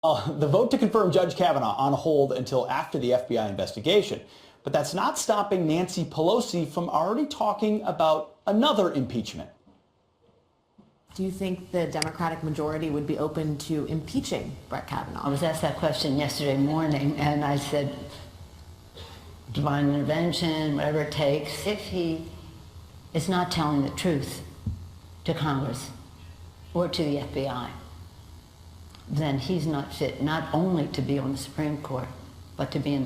The vote to confirm Judge Kavanaugh on hold until after the FBI investigation. But that's not stopping Nancy Pelosi from already talking about another impeachment. Do you think the Democratic majority would be open to impeaching Brett Kavanaugh? I was asked that question yesterday morning, and I said, divine intervention, whatever it takes. If he is not telling the truth to Congress or to the FBI, then he's not fit not only to be on the Supreme Court, but to be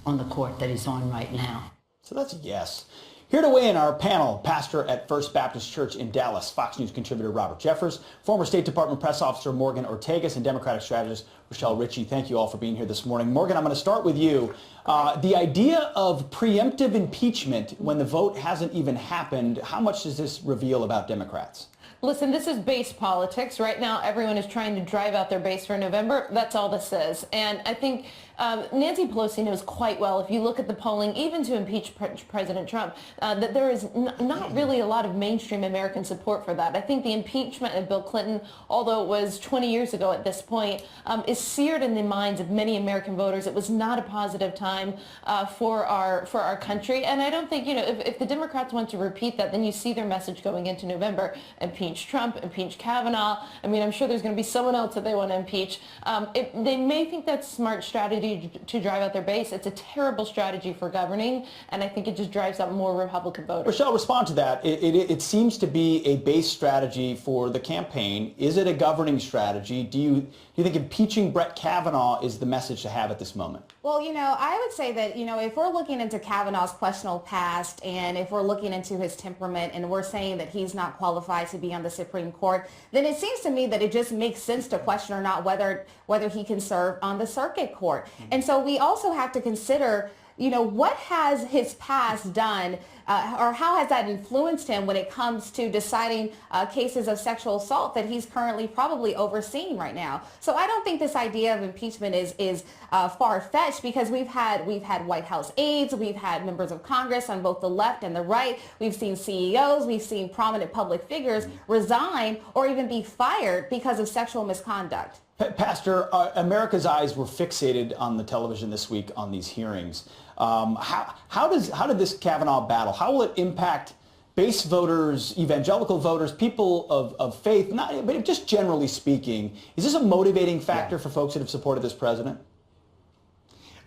on the court that he's on right now. So that's a yes. Here to weigh in our panel, pastor at First Baptist Church in Dallas, Fox News contributor Robert Jeffers, former State Department press officer Morgan Ortagus, and Democratic strategist Rochelle Ritchie. Thank you all for being here this morning. Morgan, I'm going to start with you. The idea of preemptive impeachment when the vote hasn't even happened, how much does this reveal about Democrats? Listen, this is base politics. Right now, everyone is trying to drive out their base for November. That's all this is. And I think Nancy Pelosi knows quite well, if you look at the polling, even to impeach President Trump, that there is not really a lot of mainstream American support for that. I think the impeachment of Bill Clinton, although it was 20 years ago at this point, is seared in the minds of many American voters. It was not a positive time for our country. And I don't think, if the Democrats want to repeat that, then you see their message going into November. Impeach Trump, impeach Kavanaugh. I mean, I'm sure there's going to be someone else that they want to impeach. They may think that's a smart strategy to drive out their base. It's a terrible strategy for governing, and I think it just drives out more Republican voters. Rochelle, respond to that. It seems to be a base strategy for the campaign. Is it a governing strategy? Do you think impeaching Brett Kavanaugh is the message to have at this moment? Well, I would say that, if we're looking into Kavanaugh's questionable past and if we're looking into his temperament and we're saying that he's not qualified to be on the Supreme Court, then it seems to me that it just makes sense to question or not whether he can serve on the circuit court. And so we also have to consider, what has his past done or how has that influenced him when it comes to deciding cases of sexual assault that he's currently probably overseeing right now. So I don't think this idea of impeachment is far-fetched, because we've had White House aides, we've had members of Congress on both the left and the right, we've seen CEOs, we've seen prominent public figures resign or even be fired because of sexual misconduct. Pastor, America's eyes were fixated on the television this week on these hearings. How did this Kavanaugh battle, how will it impact base voters, evangelical voters, people of faith, but just generally speaking? Is this a motivating factor for folks that have supported this president?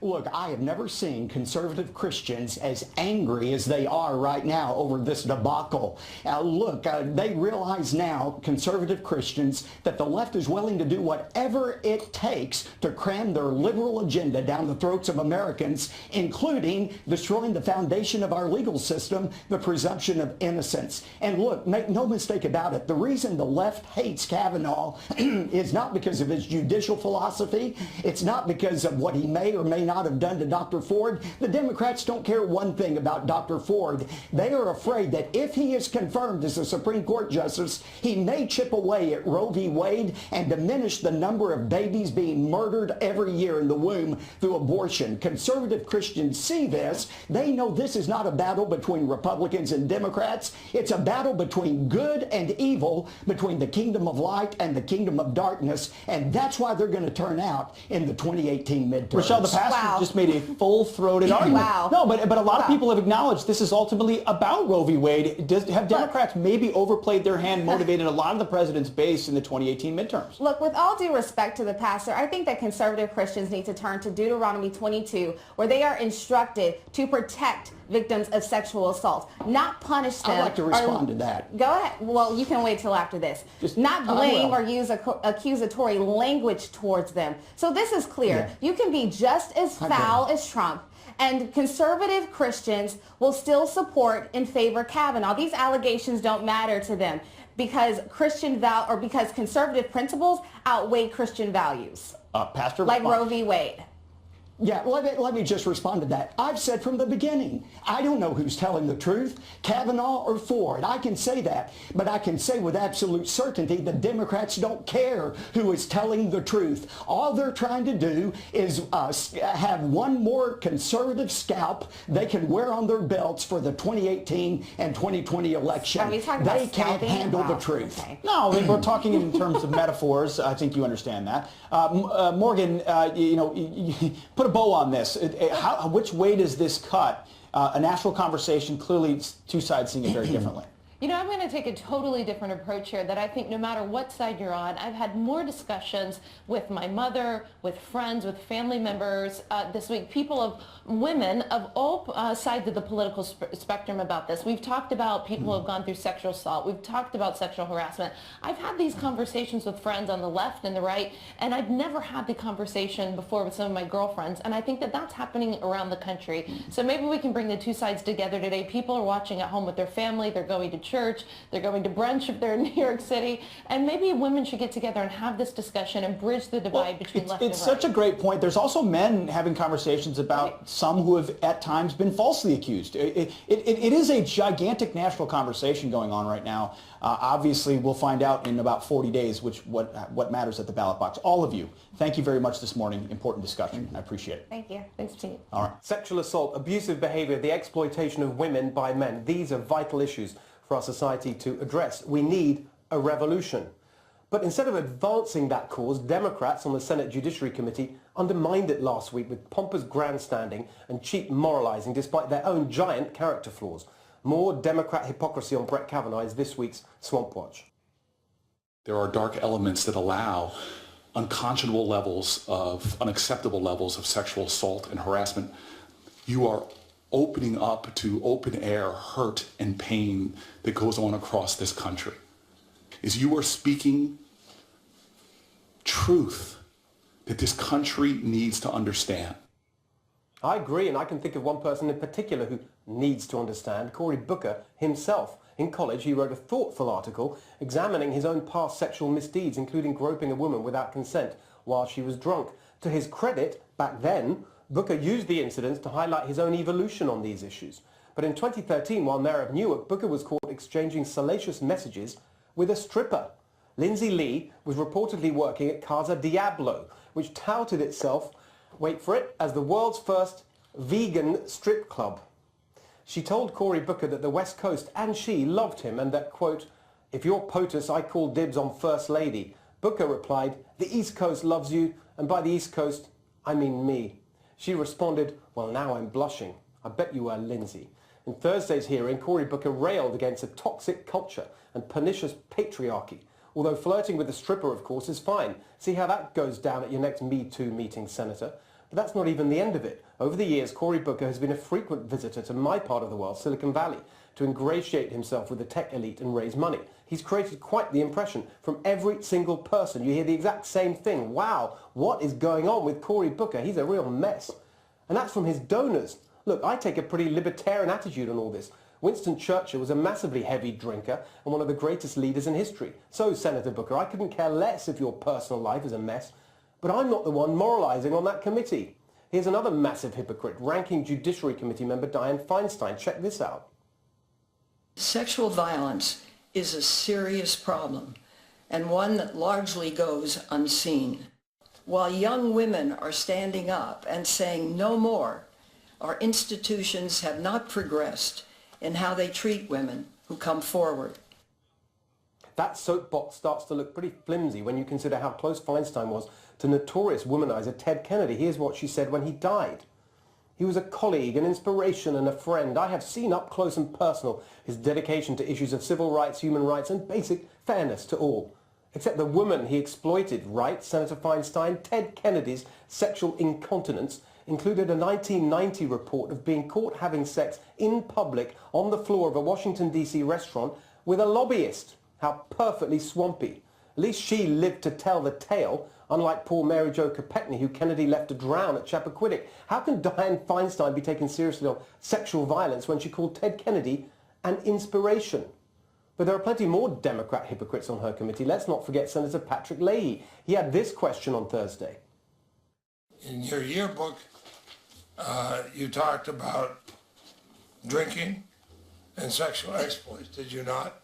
Look, I have never seen conservative Christians as angry as they are right now over this debacle. They realize now, conservative Christians, that the left is willing to do whatever it takes to cram their liberal agenda down the throats of Americans, including destroying the foundation of our legal system, the presumption of innocence. And look, make no mistake about it, the reason the left hates Kavanaugh is not because of his judicial philosophy. It's not because of what he may or may not have done to Dr. Ford. The Democrats don't care one thing about Dr. Ford. They are afraid that if he is confirmed as a Supreme Court justice, he may chip away at Roe v. Wade and diminish the number of babies being murdered every year in the womb through abortion. Conservative Christians see this. They know this is not a battle between Republicans and Democrats. It's a battle between good and evil, between the kingdom of light and the kingdom of darkness, and that's why they're going to turn out in the 2018 midterms. Rochelle, the pastor just made a full-throated argument. Wow. No, but a lot of people have acknowledged this is ultimately about Roe v. Wade. Have Democrats maybe overplayed their hand, motivated a lot of the president's base in the 2018 midterms? Look, with all due respect to the pastor, I think that conservative Christians need to turn to Deuteronomy 22, where they are instructed to protect victims of sexual assault, not punish them. I'd like to respond to that. Go ahead. Well, you can wait till after this. Not blame or use accusatory language towards them. So this is clear. Yeah. You can be just as foul as Trump, and conservative Christians will still support and favor Kavanaugh. These allegations don't matter to them because because conservative principles outweigh Christian values. Pastor, like Roe v. Wade. Yeah, let me just respond to that. I've said from the beginning, I don't know who's telling the truth, Kavanaugh or Ford. I can say that, but I can say with absolute certainty the Democrats don't care who is telling the truth. All they're trying to do is have one more conservative scalp they can wear on their belts for the 2018 and 2020 election. They can't handle the truth. Okay. No, I mean, we're talking in terms of metaphors. I think you understand that. Morgan, put a bow on this. Which way does this cut? A national conversation, clearly two sides seeing it very differently. You know, I'm going to take a totally different approach here, that I think no matter what side you're on, I've had more discussions with my mother, with friends, with family members this week, women of all sides of the political spectrum about this. We've talked about people who have gone through sexual assault. We've talked about sexual harassment. I've had these conversations with friends on the left and the right, and I've never had the conversation before with some of my girlfriends, and I think that that's happening around the country. So maybe we can bring the two sides together today. People are watching at home with their family. They're going to church. They're going to brunch if they're in New York City. And maybe women should get together and have this discussion and bridge the divide between left and right. It's such a great point. There's also men having conversations about some who have at times been falsely accused. It is a gigantic national conversation going on right now. Obviously, we'll find out in about 40 days what matters at the ballot box. All of you, thank you very much this morning. Important discussion. I appreciate it. Thank you. Thanks, Pete. All right. Sexual assault, abusive behavior, the exploitation of women by men. These are vital issues for our society to address. We need a revolution. But instead of advancing that cause, Democrats on the Senate Judiciary Committee undermined it last week with pompous grandstanding and cheap moralizing despite their own giant character flaws. More Democrat hypocrisy on Brett Kavanaugh is this week's Swamp Watch. There are dark elements that allow unconscionable levels of, unacceptable levels of sexual assault and harassment. You are opening up to open air hurt and pain that goes on across this country. Is you are speaking truth that this country needs to understand. I agree, and I can think of one person in particular who needs to understand, Cory Booker himself. In college, he wrote a thoughtful article examining his own past sexual misdeeds, including groping a woman without consent while she was drunk. To his credit, back then, Booker used the incidents to highlight his own evolution on these issues. But in 2013, while mayor of Newark, Booker was caught exchanging salacious messages with a stripper. Lindsay Lee was reportedly working at Casa Diablo, which touted itself, wait for it, as the world's first vegan strip club. She told Cory Booker that the West Coast and she loved him and that, quote, "If you're POTUS, I call dibs on First Lady." Booker replied, "The East Coast loves you, and by the East Coast, I mean me." She responded, "Well, now I'm blushing. I bet you were, Lindsay." In Thursday's hearing, Cory Booker railed against a toxic culture and pernicious patriarchy. Although flirting with a stripper, of course, is fine. See how that goes down at your next Me Too meeting, Senator. But that's not even the end of it. Over the years, Cory Booker has been a frequent visitor to my part of the world, Silicon Valley, to ingratiate himself with the tech elite and raise money. He's created quite the impression from every single person. You hear the exact same thing. Wow, what is going on with Cory Booker? He's a real mess. And that's from his donors. Look, I take a pretty libertarian attitude on all this. Winston Churchill was a massively heavy drinker and one of the greatest leaders in history. So, Senator Booker, I couldn't care less if your personal life is a mess. But I'm not the one moralizing on that committee. Here's another massive hypocrite, ranking Judiciary Committee member Dianne Feinstein. Check this out. Sexual violence is a serious problem and one that largely goes unseen. While young women are standing up and saying no more, our institutions have not progressed in how they treat women who come forward. That soapbox starts to look pretty flimsy when you consider how close Feinstein was to notorious womanizer Ted Kennedy. Here's what she said when he died. "He was a colleague, an inspiration and a friend. I have seen up close and personal his dedication to issues of civil rights, human rights and basic fairness to all. Except the woman he exploited," writes Senator Feinstein. Ted Kennedy's sexual incontinence included a 1990 report of being caught having sex in public on the floor of a Washington, D.C. restaurant with a lobbyist. How perfectly swampy. At least she lived to tell the tale, unlike poor Mary Jo Kopechne, who Kennedy left to drown at Chappaquiddick. How can Dianne Feinstein be taken seriously on sexual violence when she called Ted Kennedy an inspiration? But there are plenty more Democrat hypocrites on her committee. Let's not forget Senator Patrick Leahy. He had this question on Thursday. In your yearbook, You talked about drinking and sexual exploits, did you not?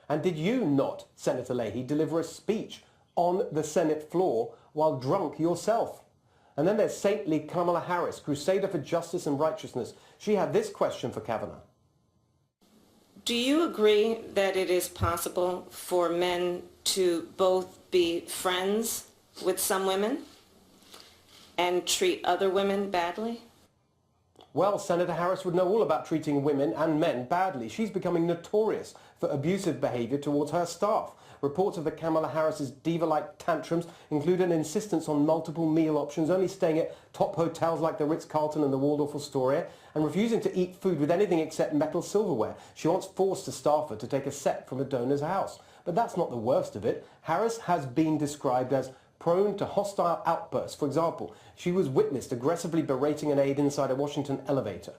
And did you not, Senator Leahy, deliver a speech on the Senate floor while drunk yourself? And then there's saintly Kamala Harris, crusader for justice and righteousness. She had this question for Kavanaugh. Do you agree that it is possible for men to both be friends with some women and treat other women badly? Well, Senator Harris would know all about treating women and men badly. She's becoming notorious for abusive behavior towards her staff. Reports of the Kamala Harris's diva-like tantrums include an insistence on multiple meal options, only staying at top hotels like the Ritz-Carlton and the Waldorf Astoria, and refusing to eat food with anything except metal silverware. She once forced a staffer to take a set from a donor's house. But that's not the worst of it. Harris has been described as prone to hostile outbursts. For example, she was witnessed aggressively berating an aide inside a Washington elevator.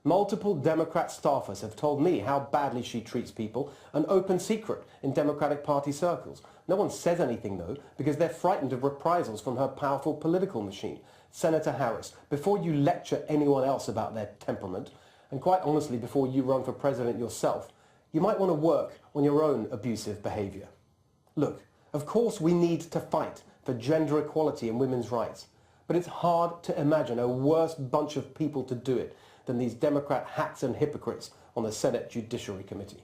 Multiple Democrat staffers have told me how badly she treats people, an open secret in Democratic Party circles. No one says anything, though, because they're frightened of reprisals from her powerful political machine. Senator Harris, before you lecture anyone else about their temperament, and quite honestly, before you run for president yourself, you might want to work on your own abusive behavior. Look, of course we need to fight for gender equality and women's rights, but it's hard to imagine a worse bunch of people to do it than these Democrat hacks and hypocrites on the Senate Judiciary Committee.